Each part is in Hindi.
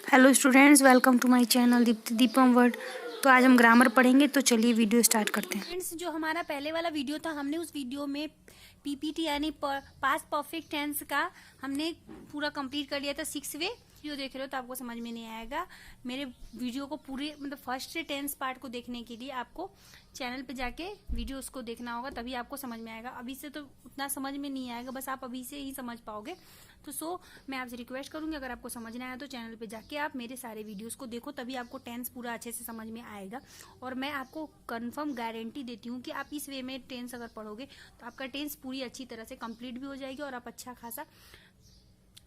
Hello students, welcome to my channel Deepam word. तो आज हम ग्रामर पढ़ेंगे, तो चलिए वीडियो स्टार्ट करते हैं। फ्रेंड्स, जो हमारा पहले वाला वीडियो था, हमने उस वीडियो में पीपीटी यानी पास्ट परफेक्ट टेंस का हमने पूरा कंप्लीट कर लिया था। 6 वे वीडियो देख रहे हो तो आपको समझ में नहीं आएगा। मेरे वीडियो को पूरे मतलब फर्स्ट से टेंस पार्ट को देखने के लिए आपको चैनल पे जाके वीडियो उसको देखना होगा, तभी आपको समझ में आएगा। अभी से तो उतना समझ में नहीं आएगा, बस आप अभी से ही समझ पाओगे। तो मैं आपसे रिक्वेस्ट करूंगी, अगर आपको समझना है तो चैनल पे जाके आप मेरे सारे वीडियोस को देखो, तभी आपको टेंस पूरा अच्छे से समझ में आएगा। और मैं आपको कंफर्म गारंटी देती हूँ कि आप इस वे में टेंस अगर पढ़ोगे तो आपका टेंस पूरी अच्छी तरह से कंप्लीट भी हो जाएगी और आप अच्छा खासा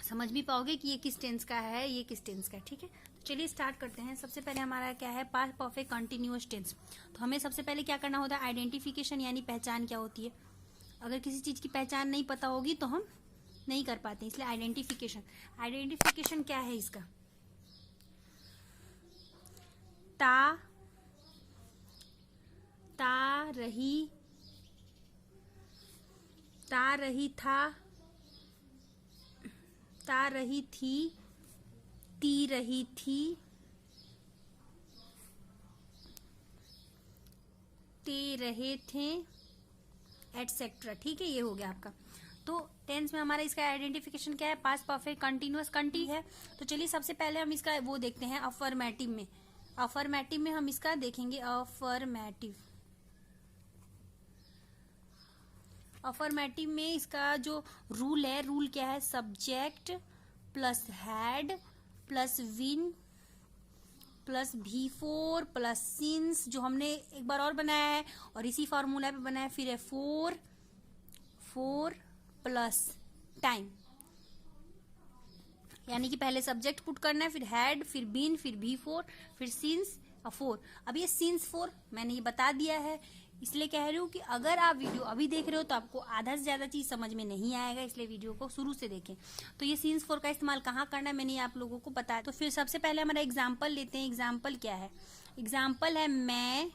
समझ भी पाओगे कि ये किस टेंस का है, ये किस टेंस का है। ठीक है, तो चलिए स्टार्ट करते हैं। सबसे पहले हमारा क्या है, पास्ट परफेक्ट कंटिन्यूअस टेंस। तो हमें सबसे पहले क्या करना होता है, आइडेंटिफिकेशन यानी पहचान क्या होती है। अगर किसी चीज की पहचान नहीं पता होगी तो हम नहीं कर पाते, इसलिए आइडेंटिफिकेशन क्या है इसका। ता ता रही था, ता रही थी, ती रही थी, ते रहे थे, एटसेट्रा। ठीक है, ये हो गया आपका। तो टेंस में हमारा इसका आइडेंटिफिकेशन क्या है, पास्ट परफेक्ट कंटिन्यूअस कंटी है। तो चलिए सबसे पहले हम इसका वो देखते हैं अफर्मेटिव में। अफर्मेटिव में हम इसका देखेंगे अफर्मेटिव में इसका जो रूल है, रूल क्या है, subject plus had plus win plus V4 plus since, जो हमने एक बार और बनाया है और इसी फॉर्मूला पे बनाया है। फिर है फोर प्लस टाइम, यानी कि पहले सब्जेक्ट पुट करना है, फिर हैड, फिर बीन, फिर V4, फिर सिंस 4। अब ये सिंस 4 मैंने ये बता दिया है, इसलिए कह रही हूँ कि अगर आप वीडियो अभी देख रहे हो तो आपको आधा से ज्यादा चीज समझ में नहीं आएगा, इसलिए वीडियो को शुरू से देखें। तो ये सिंस 4 का इस्तेमाल कहाँ करना है मैंने आप लोगों को बताया। तो फिर सबसे पहले हमारा एग्जाम्पल लेते हैं। एग्जाम्पल क्या है, एग्जाम्पल है मैं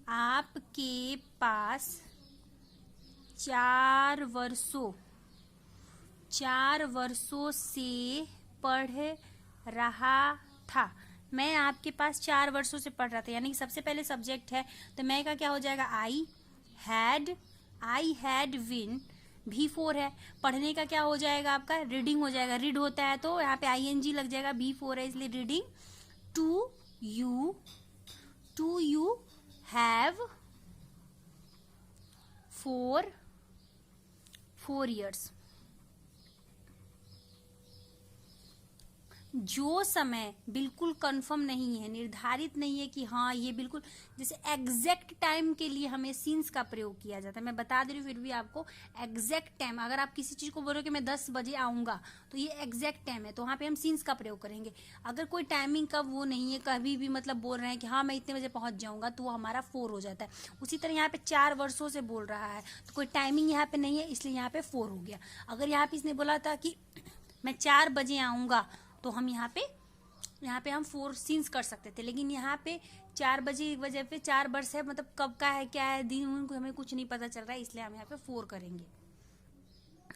आपके पास 4 वर्षों से पढ़ रहा था। मैं आपके पास 4 वर्षों से पढ़ रहा था, यानी कि सबसे पहले सब्जेक्ट है, तो मैं का क्या हो जाएगा, आई हैड विन। V4 है, पढ़ने का क्या हो जाएगा आपका, रीडिंग हो जाएगा। रीड होता है तो यहाँ पे ING लग जाएगा, V4 है इसलिए reading. To you have 4 years। जो समय बिल्कुल कंफर्म नहीं है, निर्धारित नहीं है कि हाँ ये बिल्कुल, जैसे एग्जैक्ट टाइम के लिए हमें सिंस का प्रयोग किया जाता है। मैं बता दे रही हूँ फिर भी आपको, एग्जैक्ट टाइम, अगर आप किसी चीज को बोलो कि मैं 10 बजे आऊंगा तो ये एग्जैक्ट टाइम है, तो वहां पे हम सिंस का प्रयोग करेंगे। अगर कोई टाइमिंग का वो नहीं है, कभी भी मतलब बोल रहे हैं कि हाँ मैं इतने बजे पहुंच जाऊंगा, तो वो हमारा 4 हो जाता है। उसी तरह यहाँ पे 4 वर्षों से बोल रहा है तो कोई टाइमिंग यहाँ पे नहीं है, इसलिए यहाँ पे 4 हो गया। अगर यहाँ पे इसने बोला था कि मैं 4 बजे आऊंगा तो हम यहाँ पे हम 4 सीन्स कर सकते थे, लेकिन यहाँ पे 4 बजे की वजह पे 4 वर्ष है, मतलब कब का है, क्या है, दिन उनको हमें कुछ नहीं पता चल रहा है, इसलिए हम यहाँ पे 4 करेंगे।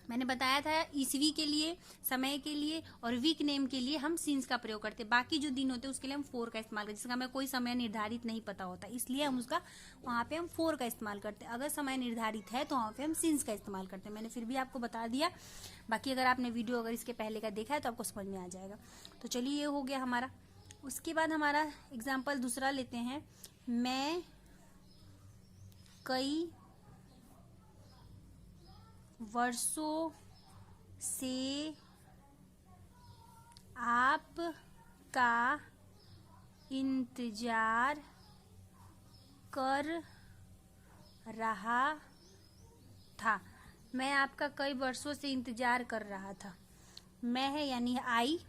मैंने बताया था ईस्वी के लिए, समय के लिए और वीक नेम के लिए हम सीन्स का प्रयोग करते हैं। बाकी जो दिन होते हैं उसके लिए हम 4 का इस्तेमाल करते हैं, जिसका हमें कोई समय निर्धारित नहीं पता होता, इसलिए हम उसका वहां पे हम 4 का इस्तेमाल करते हैं। अगर समय निर्धारित है तो वहां पे हम सीन्स का इस्तेमाल करते हैं। मैंने फिर भी आपको बता दिया, बाकी अगर आपने वीडियो अगर इसके पहले का देखा है तो आपको समझ में आ जाएगा। तो चलिए, ये हो गया हमारा। उसके बाद हमारा एग्जाम्पल दूसरा लेते हैं। मैं कई वर्षों से आपका इंतजार कर रहा था। मैं आपका कई वर्षों से इंतजार कर रहा था। मैं है यानी आई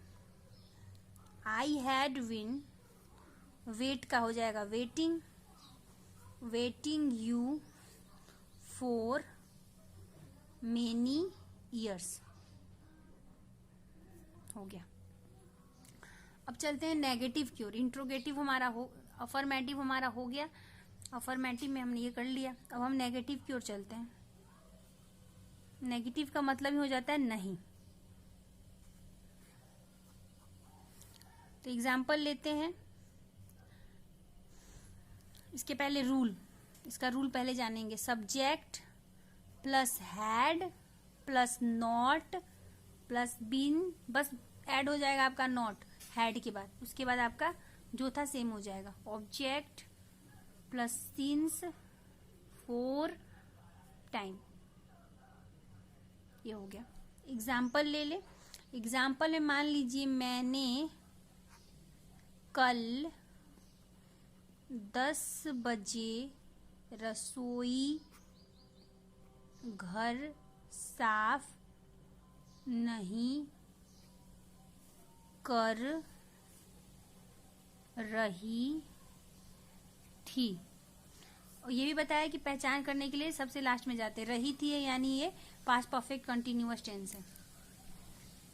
हैड विन, वेट का हो जाएगा waiting you for many years. हो गया। अब चलते हैं नेगेटिव की ओर। इंट्रोगेटिव हमारा अफर्मेटिव हमारा हो गया। अफर्मेटिव में हमने ये कर लिया, अब हम नेगेटिव की ओर चलते हैं। नेगेटिव का मतलब ही हो जाता है नहीं। तो एग्जाम्पल लेते हैं। इसके पहले रूल, इसका रूल पहले जानेंगे। Subject plus had plus not plus been, बस ऐड हो जाएगा आपका नॉट हैड के बाद, उसके बाद आपका जो था सेम हो जाएगा। Object plus since for time, ये हो गया। एग्जाम्पल ले ले। एग्जाम्पल में मान लीजिए मैंने कल 10 बजे रसोई घर साफ नहीं कर रही थी। और ये भी बताया कि पहचान करने के लिए सबसे लास्ट में जाते रही थी है, यानी ये पास्ट परफेक्ट कंटिन्यूअस टेंस है।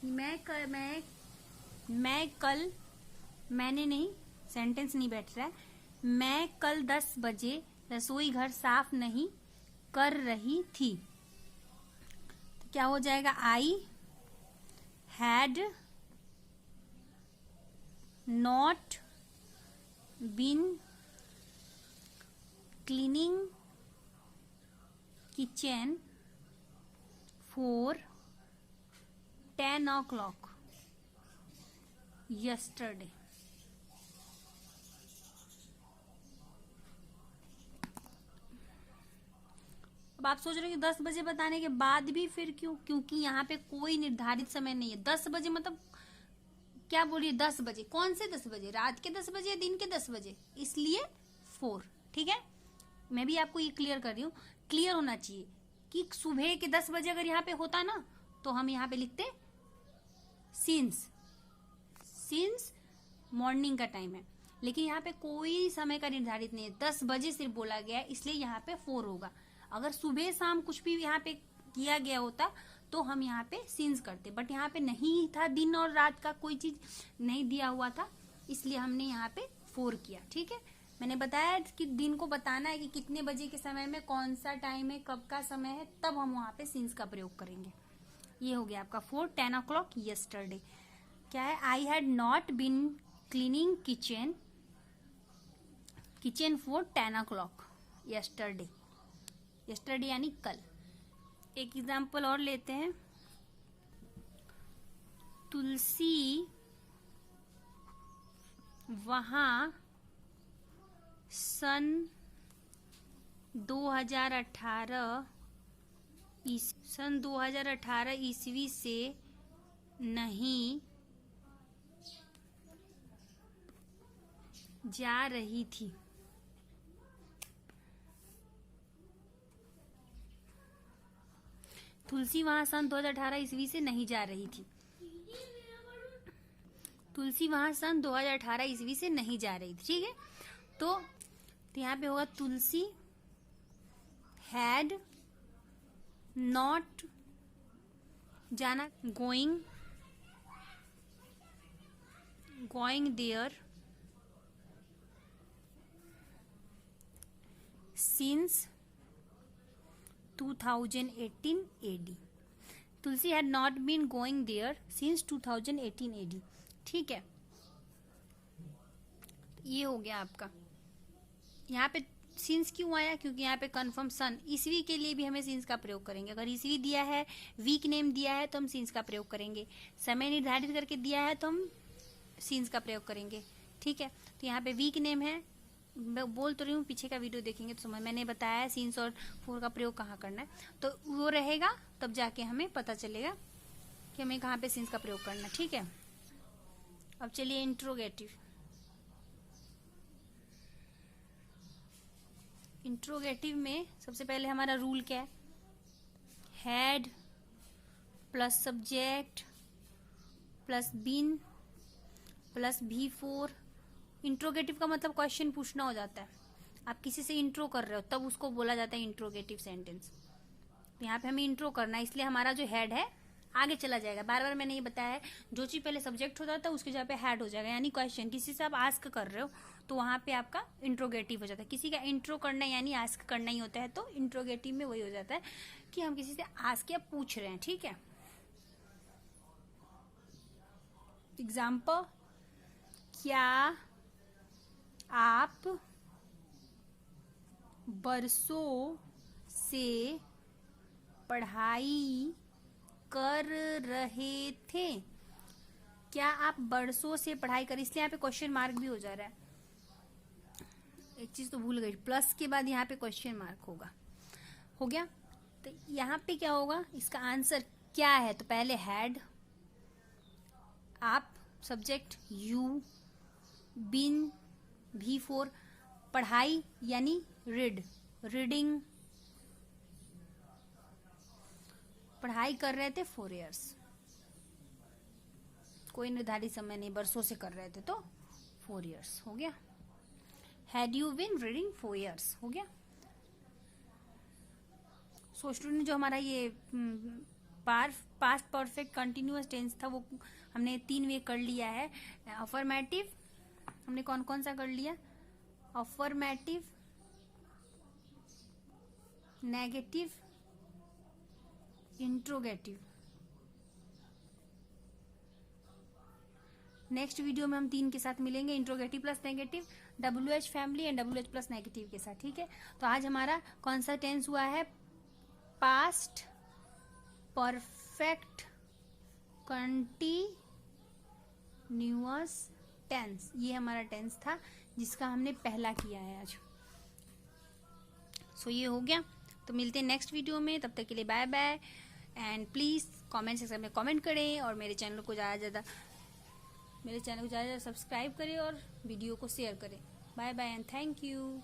मैं कल, मैंने नहीं, सेंटेंस नहीं बैठ रहा है। मैं कल 10 बजे रसोई घर साफ नहीं कर रही थी, तो क्या हो जाएगा? I had not been cleaning kitchen for 10 o'clock yesterday। अब आप सोच रहे हो कि 10 बजे बताने के बाद भी फिर क्यों? क्योंकि यहाँ पे कोई निर्धारित समय नहीं है। 10 बजे मतलब क्या बोलिए? 10 बजे, कौन से 10 बजे? रात के 10 बजे या दिन के 10 बजे? इसलिए 4। ठीक है, मैं भी आपको ये क्लियर कर रही हूँ, क्लियर होना चाहिए कि सुबह के 10 बजे अगर यहाँ पे होता ना तो हम यहाँ पे लिखते सिंस मॉर्निंग का टाइम है, लेकिन यहाँ पे कोई समय का निर्धारित नहीं है, 10 बजे सिर्फ बोला गया है, इसलिए यहाँ पे 4 होगा। अगर सुबह शाम कुछ भी यहाँ पे किया गया होता तो हम यहाँ पे सिंस करते, बट यहाँ पे नहीं था, दिन और रात का कोई चीज नहीं दिया हुआ था, इसलिए हमने यहाँ पे 4 किया। ठीक है, मैंने बताया कि दिन को बताना है कि कितने बजे के समय में कौन सा टाइम है, कब का समय है, तब हम वहां पे सिंस का प्रयोग करेंगे। ये हो गया आपका 4 10 o'clock yesterday। क्या है? I had not been cleaning kitchen for 10 o'clock yesterday। yesterday यानी कल। एक एग्जाम्पल और लेते हैं। तुलसी वहां सन 2018 ईस्वी से नहीं जा रही थी। तुलसी वहां सन 2018 ईस्वी से नहीं जा रही थी। तुलसी वहां सन 2018 ईस्वी से नहीं जा रही थी। ठीक है, तो यहाँ पे होगा तुलसी हैड नॉट जाना, going there since 2018 AD। Tulsi had not been going there since 2018 AD। ठीक है, ये हो गया आपका। यहाँ पे सिंस क्यों आया? क्योंकि यहाँ पे कन्फर्म सन, ईस्वी के लिए भी हमें सिंस का प्रयोग करेंगे। अगर ईस्वी दिया है, वीक नेम दिया है तो हम सिंस का प्रयोग करेंगे, समय निर्धारित करके दिया है तो हम सिंस का प्रयोग करेंगे। ठीक है, तो यहाँ पे वीक नेम है, मैं बोल तो रही हूँ, पीछे का वीडियो देखेंगे तो समझ, मैंने बताया है सिंस और 4 का प्रयोग कहाँ करना है, तो वो रहेगा, तब जाके हमें पता चलेगा कि हमें कहाँ पे सिंस का प्रयोग करना है। ठीक है, अब चलिए इंट्रोगेटिव। इंट्रोगेटिव में सबसे पहले हमारा रूल क्या है? Had plus subject plus been plus V4। Interrogative का मतलब क्वेश्चन पूछना हो जाता है। आप किसी से इंट्रो कर रहे हो तब उसको बोला जाता है इंट्रोगेटिव सेंटेंस। तो यहाँ पे हमें इंट्रो करना है, इसलिए हमारा जो हेड है आगे चला जाएगा। बार बार मैंने ये बताया है, जो चीज पहले सब्जेक्ट होता था उसके जगह पे हैड हो जाएगा, यानी क्वेश्चन किसी से आप आस्क कर रहे हो तो वहां पे आपका इंट्रोगेटिव हो जाता है। किसी का इंट्रो करना यानी आस्क करना ही होता है, तो इंट्रोगेटिव में वही हो जाता है कि हम किसी से आस्क या पूछ रहे हैं। ठीक है, एग्जाम्पल क्या आप बरसों से पढ़ाई कर रहे थे? क्या आप बरसों से पढ़ाई कर, इसलिए यहाँ पे क्वेश्चन मार्क भी हो जा रहा है। एक चीज तो भूल गई, प्लस के बाद यहाँ पे क्वेश्चन मार्क होगा। हो गया? तो यहाँ पे क्या होगा, इसका आंसर क्या है? तो पहले हैड, आप, सब्जेक्ट यू, बीन V4, पढ़ाई यानी रीड, रीडिंग, पढ़ाई कर रहे थे 4 years, कोई निर्धारित समय नहीं, बरसों से कर रहे थे तो 4 years हो गया। Had you been reading 4 years हो गया। सो स्टूडेंट, जो हमारा ये पास्ट परफेक्ट कंटिन्यूअस टेंस था वो हमने 3 वे कर लिया है। अफर्मेटिव हमने कौन कौन सा कर लिया? Affirmative, negative, interrogative. Next video में हम 3 के साथ मिलेंगे, interrogative plus negative, WH family and WH plus negative के साथ, ठीक है। तो आज हमारा कौन सा टेंस हुआ है? पास्ट परफेक्ट कंटिन्यूअस टेंस, ये हमारा टेंस था जिसका हमने पहला किया है आज। सो ये हो गया। तो मिलते हैं नेक्स्ट वीडियो में, तब तक के लिए bye bye. And please comment section में कमेंट करें और मेरे चैनल को ज़्यादा सब्सक्राइब करें और वीडियो को शेयर करें। Bye bye and thank you.